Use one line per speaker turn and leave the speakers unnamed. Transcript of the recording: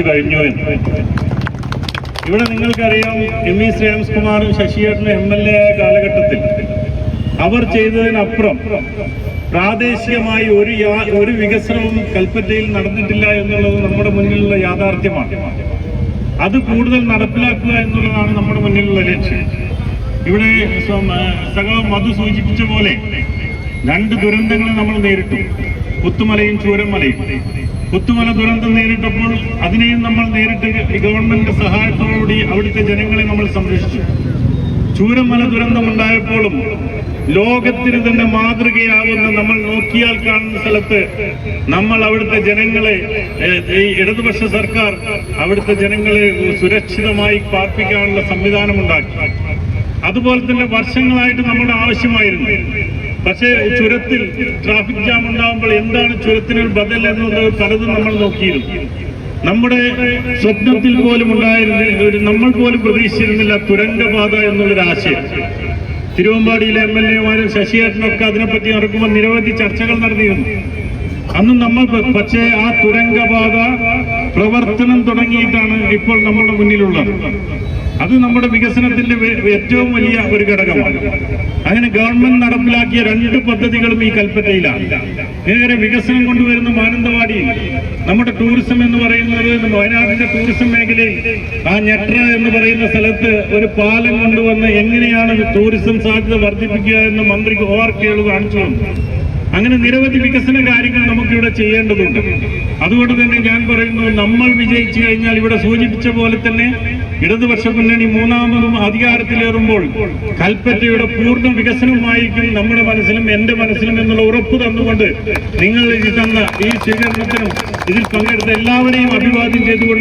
കഴിഞ്ഞു എന്ന്. ഇവിടെ നിങ്ങൾക്കറിയാം, എം.ഇ. ശ്രേയാംസ്കുമാറും ശശിയേട്ടനും MLA ആയ കാലഘട്ടത്തിൽ അവർ ചെയ്തതിനപ്പുറം പ്രാദേശികമായി ഒരു വികസനവും കൽപ്പറ്റയിൽ നടന്നിട്ടില്ല എന്നുള്ളത് നമ്മുടെ മുന്നിലുള്ള യാഥാർത്ഥ്യമാണ്. അത് കൂടുതൽ നടപ്പിലാക്കുക എന്നുള്ളതാണ് നമ്മുടെ മുന്നിലുള്ള ലക്ഷ്യം. ഇവിടെ സഖാവ് മധു സൂചിപ്പിച്ച പോലെ 2 ദുരന്തങ്ങൾ നമ്മൾ നേരിട്ടു, പുത്തുമലയും ചൂരന്മലയും. പുത്തുമല ദുരന്തം നേരിട്ടപ്പോൾ അതിനെയും നമ്മൾ നേരിട്ട് ഗവൺമെന്റ് സഹായത്തോടുകൂടി അവിടുത്തെ ജനങ്ങളെ നമ്മൾ സംരക്ഷിച്ചു. ചൂരന്മല ദുരന്തം ഉണ്ടായപ്പോഴും ലോകത്തിന് തന്നെ മാതൃകയാവുന്ന, നമ്മൾ നോക്കിയാൽ കാണുന്ന സ്ഥലത്ത് നമ്മൾ അവിടുത്തെ ജനങ്ങളെ, ഈ ഇടതുപക്ഷ സർക്കാർ അവിടുത്തെ ജനങ്ങളെ സുരക്ഷിതമായി പാർപ്പിക്കാനുള്ള സംവിധാനം ഉണ്ടാക്കി. അതുപോലെ തന്നെ വർഷങ്ങളായിട്ട് നമ്മുടെ ആവശ്യമായിരുന്നു. പക്ഷേ ചുരത്തിൽ ട്രാഫിക് ജാം ഉണ്ടാകുമ്പോൾ എന്താണ് ചുരത്തിനൊരു ബദൽ എന്നുള്ളത് പലതും നമ്മൾ നോക്കിയിരുന്നു. നമ്മുടെ സ്വപ്നത്തിൽ പോലും ഉണ്ടായിരുന്നില്ല, നമ്മൾ പോലും പ്രതീക്ഷിച്ചിരുന്നില്ല തുരങ്കപാത എന്നുള്ളൊരാശയം. തിരുവമ്പാടിയിലെ MLA-മാരും ശശിയേട്ടനൊക്കെ അതിനെപ്പറ്റി നടക്കുമ്പോൾ നിരവധി ചർച്ചകൾ നടന്നിരുന്നു. അന്ന് നമ്മൾ, പക്ഷേ ആ തുരങ്കപാത പ്രവർത്തനം തുടങ്ങിയിട്ടാണ് ഇപ്പോൾ നമ്മുടെ മുന്നിലുള്ളത്. അത് നമ്മുടെ വികസനത്തിന്റെ ഏറ്റവും വലിയ ഒരു ഘടകമാണ്. അങ്ങനെ ഗവൺമെന്റ് നടപ്പിലാക്കിയ 2 പദ്ധതികളും ഈ കൽപ്പറ്റയിലാണ്. നേരെ വികസനം കൊണ്ടുവരുന്ന മാനന്തവാടിയിൽ നമ്മുടെ ടൂറിസം എന്ന് പറയുന്നത്, വയനാടിന്റെ ടൂറിസം മേഖലയിൽ ആ ഞെട്ര എന്ന് പറയുന്ന സ്ഥലത്ത് ഒരു പാലം കൊണ്ടുവന്ന് എങ്ങനെയാണ് ടൂറിസം സാധ്യത വർദ്ധിപ്പിക്കുക എന്ന് മന്ത്രി OR കേളു കാണിച്ചു തന്നു. അങ്ങനെ നിരവധി വികസന കാര്യങ്ങൾ നമുക്കിവിടെ ചെയ്യേണ്ടതുണ്ട്. അതുകൊണ്ട് തന്നെ ഞാൻ പറയുന്നു, നമ്മൾ വിജയിച്ചു കഴിഞ്ഞാൽ ഇവിടെ സൂചിപ്പിച്ച പോലെ തന്നെ ഇടതുപക്ഷ മുന്നണി 3ാമതും അധികാരത്തിലേറുമ്പോൾ കൽപ്പറ്റയുടെ പൂർണ്ണ വികസനമായിരിക്കും നമ്മുടെ മനസ്സിലും എന്റെ മനസ്സിലും എന്നുള്ള ഉറപ്പ് തന്നുകൊണ്ട് നിങ്ങൾ തന്ന ഈ സ്വീകരണത്തിനും ഇതിൽ പങ്കെടുത്ത എല്ലാവരെയും അഭിവാദ്യം ചെയ്തുകൊണ്ട്